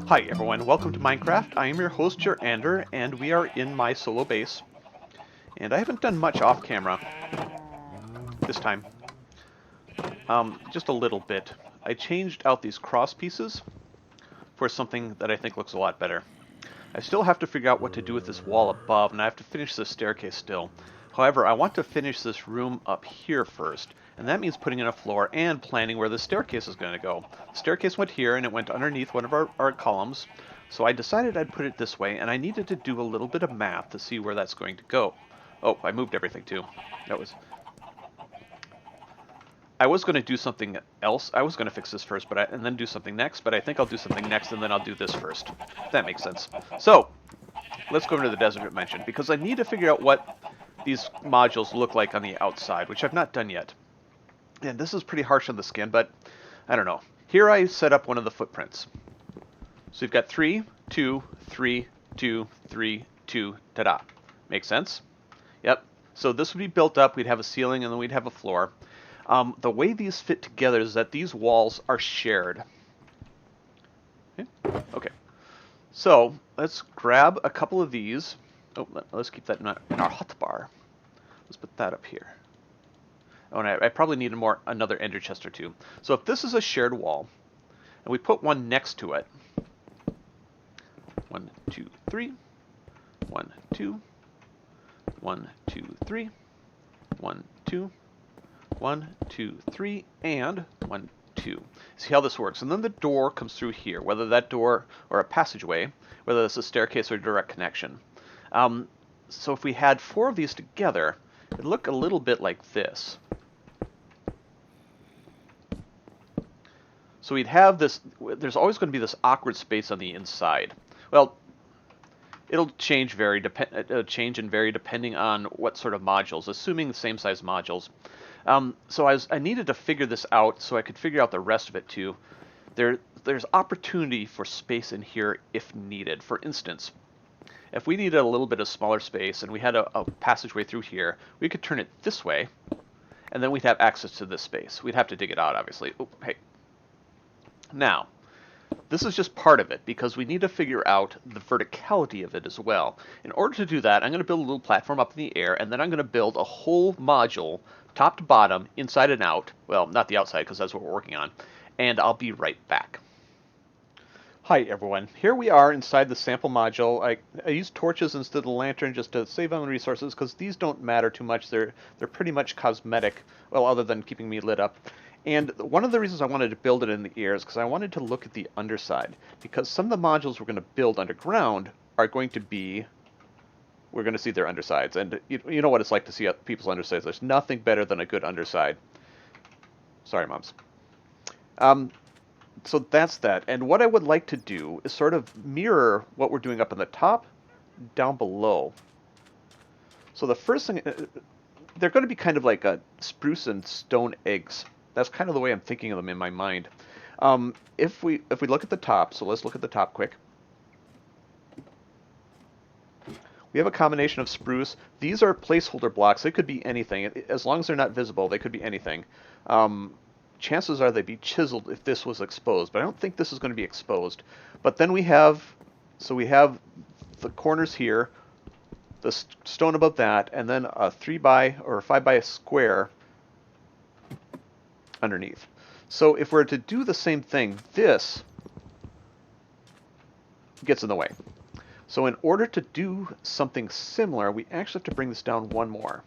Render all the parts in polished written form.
Hi everyone, welcome to Minecraft. I am your host Jerander, and we are in my solo base. And I haven't done much off camera this time. Just a little bit. I changed out these cross pieces for something that I think looks a lot better. I still have to figure out what to do with this wall above, and I have to finish this staircase still. However, I want to finish this room up here first, and that means putting in a floor and planning where the staircase is going to go. The staircase went here, and it went underneath one of our columns, so I decided I'd put it this way, and I needed to do a little bit of math to see where that's going to go. Oh, I moved everything too. I was going to do something else. I was going to fix this first, and then do something next, but I think I'll do something next, and then I'll do this first. That makes sense. So, let's go into the desert dimension, because I need to figure out what these modules look like on the outside, which I've not done yet. And this is pretty harsh on the skin, but I don't know. Here I set up one of the footprints. So you've got 3, 2, 3, 2, 3, 2, ta-da. Make sense? Yep. So this would be built up, we'd have a ceiling, and then we'd have a floor. The way these fit together is that these walls are shared. Okay. So let's grab a couple of these. Oh, let's keep that in our hotbar. Let's put that up here. Oh, and I probably need another ender chest or two. So if this is a shared wall, and we put one next to it, 1, 2, 3, 1, 2, 1, 2, 3, 1, 2, 1, 2, 3, and 1, 2. See how this works. And then the door comes through here, whether that door or a passageway, whether it's a staircase or a direct connection. So if we had 4 of these together, it'd look a little bit like this. So we'd have this, there's always going to be this awkward space on the inside. Well, it'll change and vary depending on what sort of modules, assuming the same size modules. So I needed to figure this out so I could figure out the rest of it too. There's opportunity for space in here if needed. For instance, if we needed a little bit of smaller space and we had a passageway through here, we could turn it this way, and then we'd have access to this space. We'd have to dig it out, obviously. Oh, hey. Now, this is just part of it, because we need to figure out the verticality of it as well. In order to do that, I'm going to build a little platform up in the air, and then I'm going to build a whole module, top to bottom, inside and out. Well, not the outside, because that's what we're working on. And I'll be right back. Hi everyone, here we are inside the sample module. I used torches instead of the lantern just to save on resources, because these don't matter too much. They're pretty much cosmetic, well, other than keeping me lit up. And one of the reasons I wanted to build it in the air is because I wanted to look at the underside, because some of the modules we're going to build underground are going to be, we're going to see their undersides. And you know what it's like to see people's undersides. There's nothing better than a good underside. Sorry, moms. So that's that. And what I would like to do is sort of mirror what we're doing up in the top down below. So the first thing, they're going to be kind of like a spruce and stone eggs. That's kind of the way I'm thinking of them in my mind. If we look at the top, so let's look at the top quick. We have a combination of spruce. These are placeholder blocks. They could be anything. As long as they're not visible, they could be anything. Chances are they'd be chiseled if this was exposed, but I don't think this is going to be exposed. But then we have the corners here, the stone above that, and then a 3x or 5x square underneath. So if we're to do the same thing, this gets in the way. So in order to do something similar, we actually have to bring this down one more.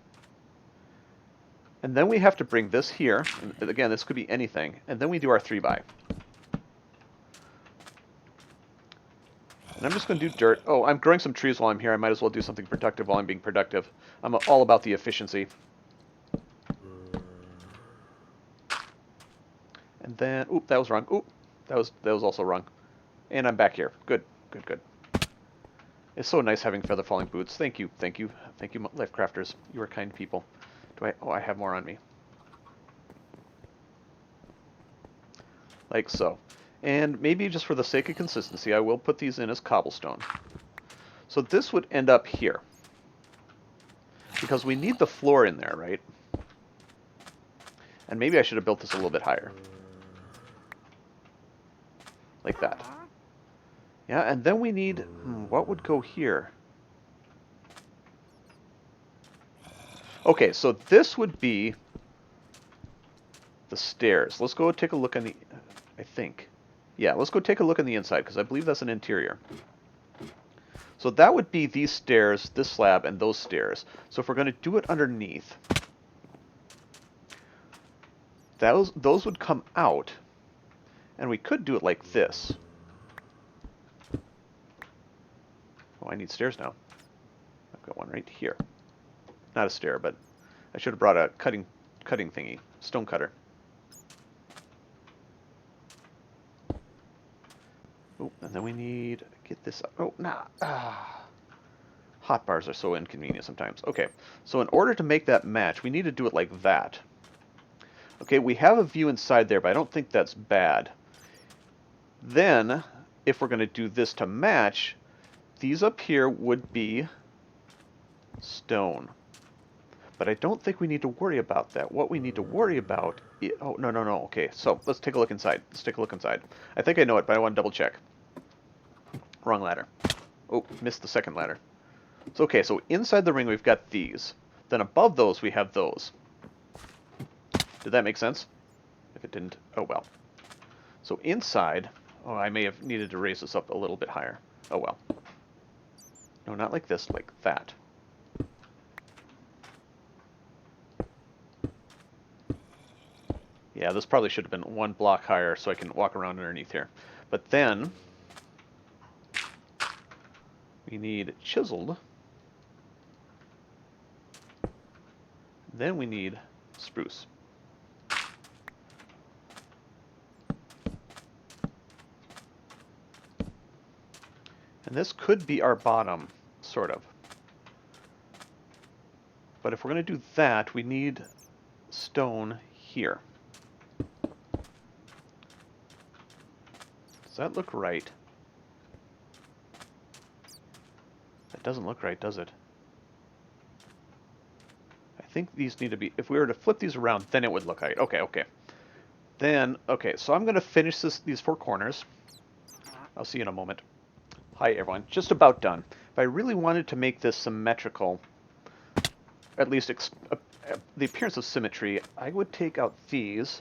And then we have to bring this here, and again, this could be anything, and then we do our 3x. And I'm just going to do dirt. Oh, I'm growing some trees while I'm here. I might as well do something productive while I'm being productive. I'm all about the efficiency. And then, oop, that was wrong. Oop, that was also wrong. And I'm back here. Good, good, good. It's so nice having feather falling boots. Thank you, thank you, thank you, LyfCrafters. You are kind people. Oh, I have more on me. Like so. And maybe just for the sake of consistency, I will put these in as cobblestone. So this would end up here. Because we need the floor in there, right? And maybe I should have built this a little bit higher. Like that. Yeah, and then we need, what would go here? Okay, so this would be the stairs. Let's go take a look on the, I think. Yeah, let's go take a look on the inside, because I believe that's an interior. So that would be these stairs, this slab, and those stairs. So if we're going to do it underneath, those would come out, and we could do it like this. Oh, I need stairs now. I've got one right here. Not a stair, but I should have brought a cutting thingy, stone cutter. Oh, and then we need get this up. Oh, nah. Hotbars are so inconvenient sometimes. Okay, so in order to make that match, we need to do it like that. Okay, we have a view inside there, but I don't think that's bad. Then, if we're going to do this to match, these up here would be stone. But I don't think we need to worry about that. What we need to worry about is... Oh, no. Okay, so let's take a look inside. I think I know it, but I want to double check. Wrong ladder. Oh, missed the second ladder. So, okay, so inside the ring we've got these. Then above those we have those. Did that make sense? If it didn't, oh well. So inside... Oh, I may have needed to raise this up a little bit higher. Oh well. No, not like this, like that. Yeah, this probably should have been one block higher so I can walk around underneath here. But then we need chiseled. Then we need spruce. And this could be our bottom, sort of. But if we're going to do that, we need stone here. Does that look right? That doesn't look right, does it? I think these need to be... If we were to flip these around, then it would look right. Okay, okay. Then, okay, so I'm going to finish these four corners. I'll see you in a moment. Hi, everyone. Just about done. If I really wanted to make this symmetrical, at least the appearance of symmetry, I would take out these.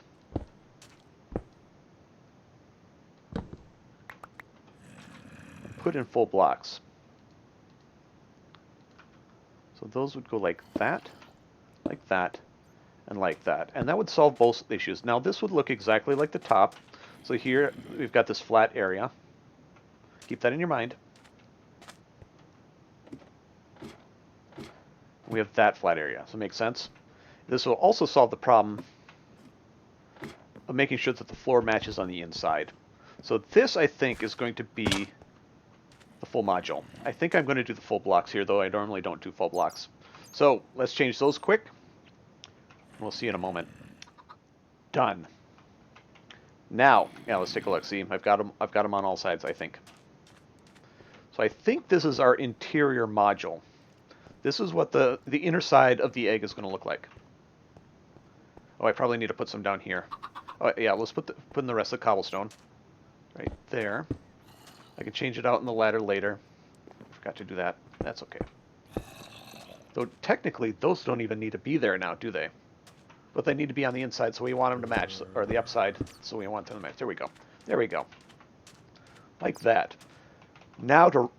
Put in full blocks. So those would go like that, and like that. And that would solve both issues. Now this would look exactly like the top. So here we've got this flat area. Keep that in your mind. We have that flat area. Does that make sense? This will also solve the problem of making sure that the floor matches on the inside. So this, I think, is going to be the full module. I think I'm going to do the full blocks here, though I normally don't do full blocks. So let's change those quick. We'll see in a moment. Done. Now, yeah, let's take a look. See, I've got them on all sides, I think. So I think this is our interior module. This is what the inner side of the egg is going to look like. Oh, I probably need to put some down here. Oh, yeah, let's put in the rest of the cobblestone. Right there. I can change it out in the ladder later. Forgot to do that. That's okay. Though technically, those don't even need to be there now, do they? But they need to be on the inside, so we want them to match, or the upside, so we want them to match. There we go. There we go. Like that. Now to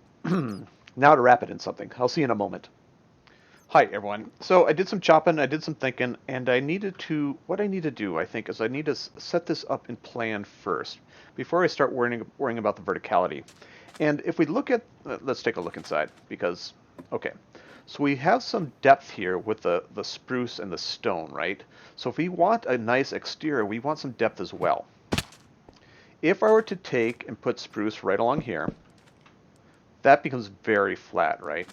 now to wrap it in something. I'll see you in a moment. Hi everyone. So I did some chopping, I did some thinking, and what I need to do, I think, is I need to set this up in plan first before I start worrying about the verticality. And if we look at, let's take a look inside, because, okay. So we have some depth here with the spruce and the stone, right? So if we want a nice exterior, we want some depth as well. If I were to take and put spruce right along here, that becomes very flat, right?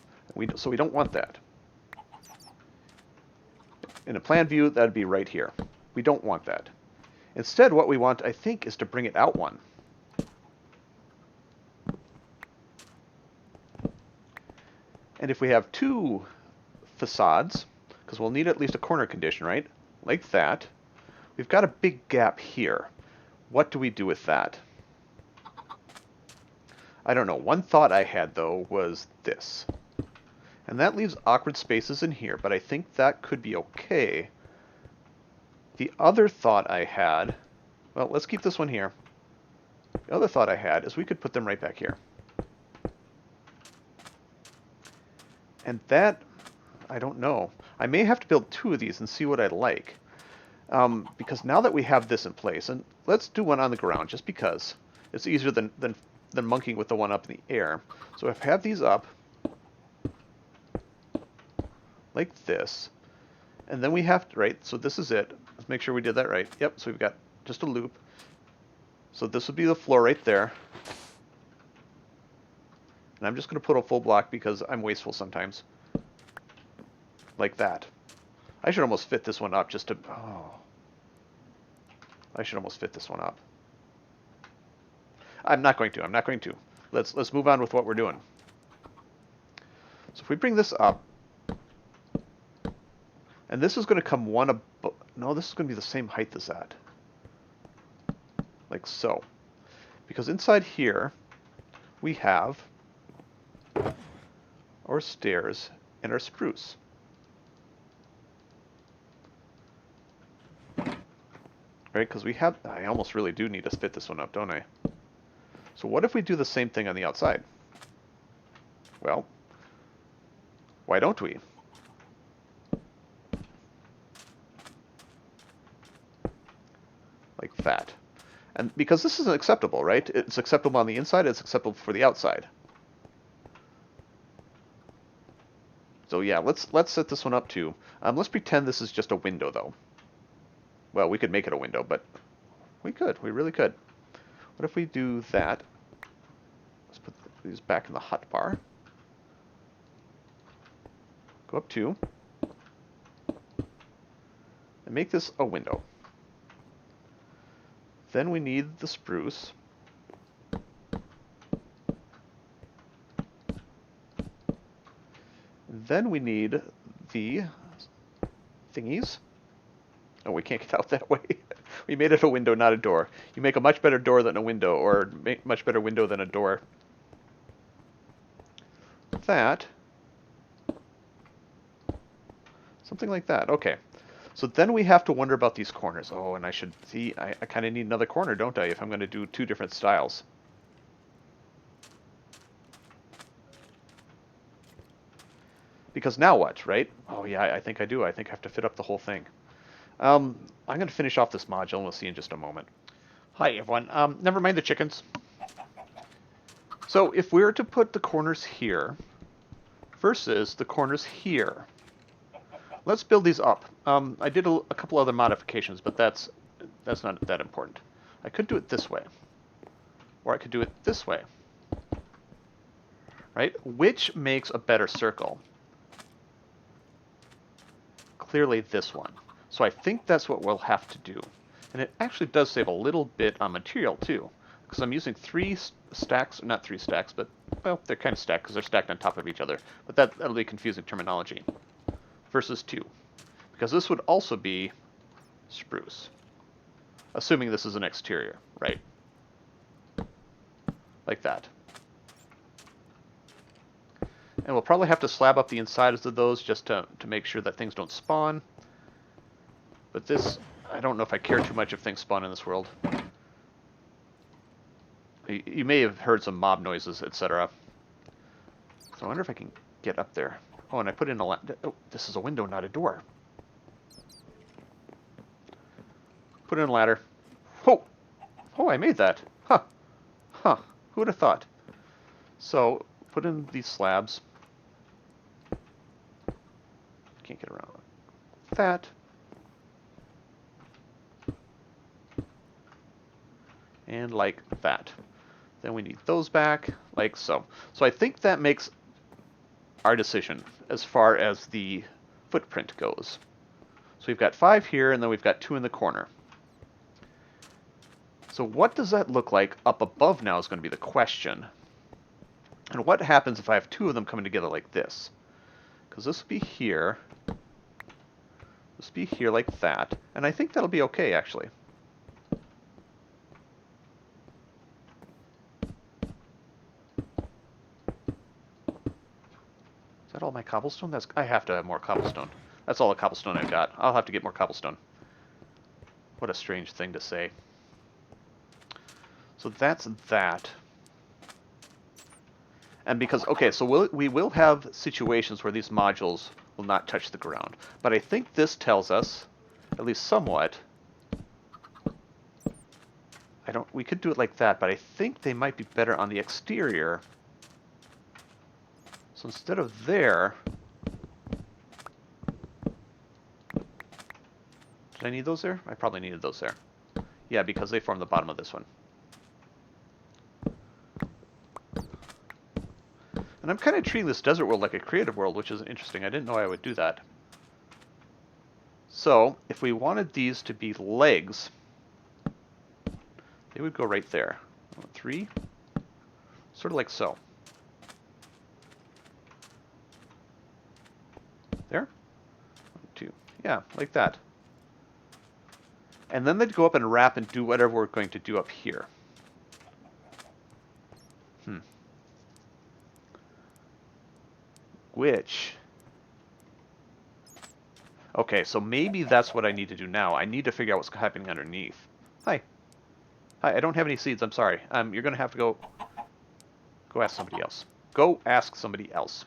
So we don't want that. In a plan view, that would be right here. We don't want that. Instead, what we want, I think, is to bring it out one. And if we have two facades, because we'll need at least a corner condition, right? Like that. We've got a big gap here. What do we do with that? I don't know. One thought I had, though, was this. And that leaves awkward spaces in here, but I think that could be okay. The other thought I had... Well, let's keep this one here. The other thought I had is we could put them right back here. And that... I don't know. I may have to build 2 of these and see what I like. Because now that we have this in place, and let's do one on the ground, just because it's easier than monkeying with the one up in the air. So if I have these up, like this, and then we have to, right, so this is it. Let's make sure we did that right. Yep, so we've got just a loop. So this would be the floor right there. And I'm just going to put a full block because I'm wasteful sometimes. Like that. I should almost fit this one up just to... Oh. I should almost fit this one up. I'm not going to. I'm not going to. Let's move on with what we're doing. So if we bring this up, and this is going to come one above... No, this is going to be the same height as that. Like so. Because inside here, we have our stairs and our spruce. Right, because we have... I almost really do need to fit this one up, don't I? So what if we do the same thing on the outside? Well, why don't we? Like that. And because this isn't acceptable, right? It's acceptable on the inside, it's acceptable for the outside. So yeah, let's set this one up too. Let's pretend this is just a window, though. Well, we could make it a window, but we really could. What if we do that? Let's put these back in the hotbar. Go up 2. And make this a window. Then we need the spruce. And then we need the thingies. Oh, we can't get out that way. We made it a window, not a door. You make a much better door than a window, or make much better window than a door. That. Something like that. Okay. So then we have to wonder about these corners. Oh, and I should see, I kind of need another corner, don't I, if I'm going to do 2 different styles. Because now what, right? Oh yeah, I think I do. I think I have to fit up the whole thing. I'm going to finish off this module, and we'll see in just a moment. Hi, everyone. Never mind the chickens. So if we were to put the corners here versus the corners here, let's build these up. I did a couple other modifications, but that's not that important. I could do it this way, or I could do it this way. Right? Which makes a better circle? Clearly this one. So I think that's what we'll have to do. And it actually does save a little bit on material too, because I'm using 3 stacks, not 3 stacks, but, well, they're kind of stacked because they're stacked on top of each other. But that'll be confusing terminology. Versus 2. Because this would also be spruce. Assuming this is an exterior, right? Like that. And we'll probably have to slab up the insides of those just to make sure that things don't spawn. But this, I don't know if I care too much if things spawn in this world. You may have heard some mob noises, etc. So I wonder if I can get up there. Oh, and I put in a... Oh, this is a window, not a door. Put in a ladder. Oh! Oh, I made that. Huh. Huh. Who would have thought? So, put in these slabs. Can't get around that. And like that. Then we need those back, like so. So I think that makes our decision as far as the footprint goes. So we've got 5 here, and then we've got 2 in the corner. So what does that look like up above now is going to be the question. And what happens if I have 2 of them coming together like this? Because this will be here. This will be here like that. And I think that'll be okay, actually. that all my cobblestone? I have to have more cobblestone. That's all the cobblestone I've got. I'll have to get more cobblestone. What a strange thing to say. So that's that. And because, okay, so we will have situations where these modules will not touch the ground. But I think this tells us, at least somewhat, we could do it like that, but I think they might be better on the exterior. So instead of there, did I need those there? I probably needed those there. Yeah, because they form the bottom of this one. And I'm kind of treating this desert world like a creative world, which is interesting. I didn't know I would do that. So, if we wanted these to be legs, they would go right there. 3, sort of like so. There? 1, 2. Yeah, like that. And then they'd go up and wrap and do whatever we're going to do up here. Which... Okay, so maybe that's what I need to do now. I need to figure out what's happening underneath. Hi. Hi, I don't have any seeds, I'm sorry. You're going to have to go ask somebody else. Go ask somebody else.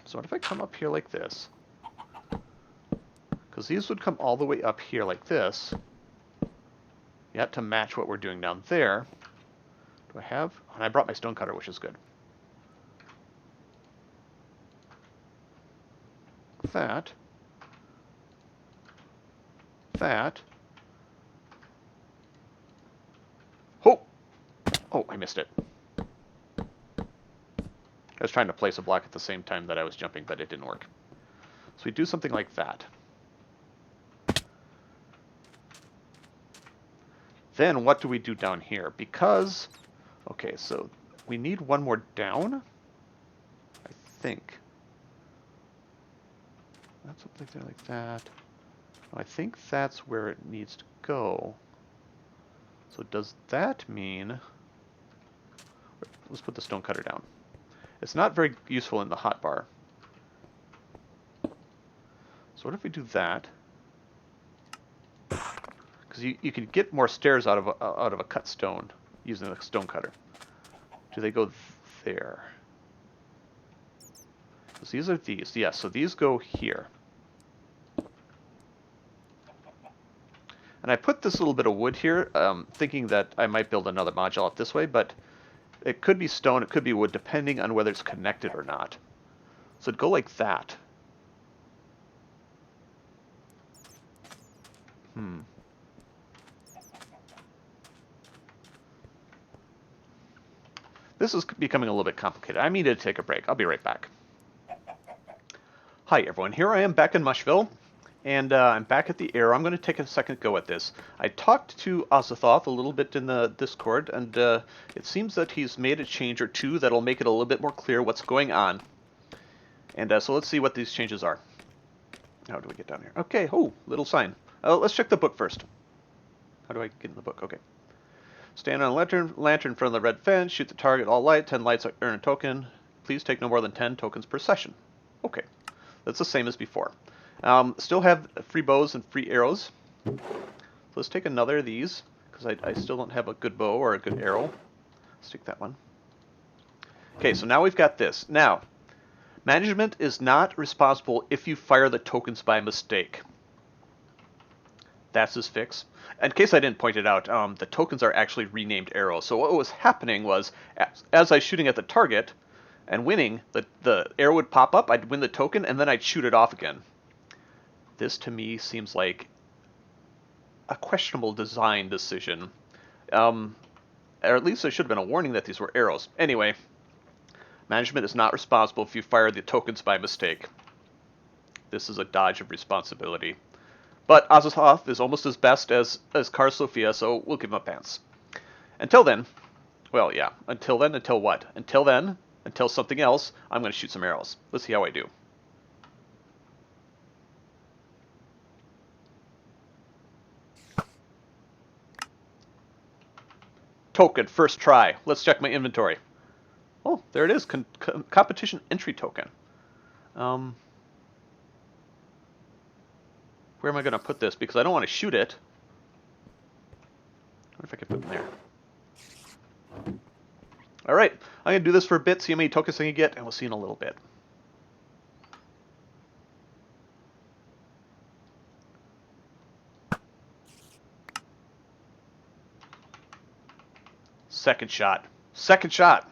So what if I come up here like this? Because these would come all the way up here like this. Yeah, to match what we're doing down there. Do I have... And I brought my stone cutter, which is good. That. Oh! Oh, I missed it. I was trying to place a block at the same time that I was jumping, but it didn't work. So we do something like that. Then what do we do down here? Because, okay, so we need one more down, I think. That's something there like that. I think that's where it needs to go. So does that mean... Let's put the stone cutter down. It's not very useful in the hotbar. So what if we do that? Because you can get more stairs out of a cut stone using a stone cutter. Do they go there? Because these are these. Yes, so these go here. And I put this little bit of wood here, thinking that I might build another module out this way, but it could be stone, it could be wood, depending on whether it's connected or not. So it'd go like that. This is becoming a little bit complicated. I need to take a break. I'll be right back. Hi everyone, here I am back in Mushville, and I'm back at the arrow. I'm going to take a second go at this. I talked to Auzathoth a little bit in the Discord, and it seems that he's made a change or two that'll make it a little bit more clear what's going on. And so let's see what these changes are. How do we get down here? Okay, oh, little sign. Let's check the book first. How do I get in the book? Okay. Stand on a lantern in front of the red fence, shoot the target all light, 10 lights earn a token. Please take no more than 10 tokens per session. Okay, that's the same as before. Still have free bows and free arrows. So let's take another of these, because I still don't have a good bow or a good arrow. Let's take that one. Okay, so now we've got this. Now, management is not responsible if you fire the tokens by mistake. That's his fix. In case I didn't point it out, the tokens are actually renamed arrows. So what was happening was, as I was shooting at the target and winning, the arrow would pop up, I'd win the token, and then I'd shoot it off again. This, to me, seems like a questionable design decision. Or at least there should have been a warning that these were arrows. Anyway, management is not responsible if you fire the tokens by mistake. This is a dodge of responsibility. But Auzathoth is almost as best as Car Sophia, so we'll give him a pass. Until then, well, yeah, until then, until what? Until then, until something else, I'm going to shoot some arrows. Let's see how I do. Token, first try. Let's check my inventory. Oh, there it is. Competition entry token. Where am I going to put this? Because I don't want to shoot it. I wonder if I can put it in there. All right. I'm going to do this for a bit, see how many tokens I can get, and we'll see in a little bit. Second shot. Second shot.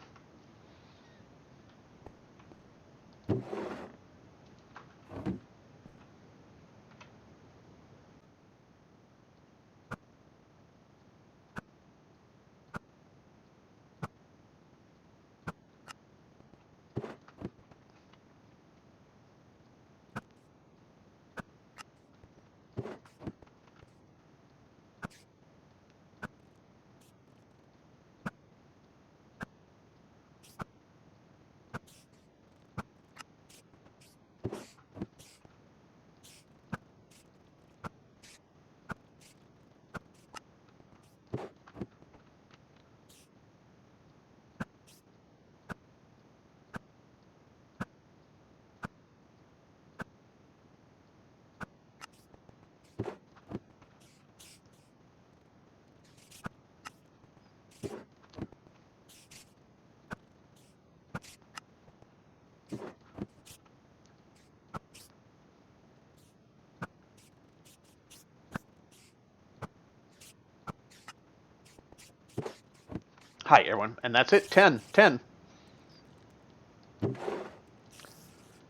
Hi, everyone. And that's it. 10. 10.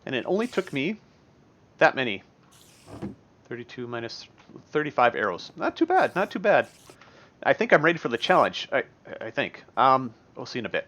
And it only took me that many. 32 minus 35 arrows. Not too bad. Not too bad. I think I'm ready for the challenge. I think. We'll see in a bit.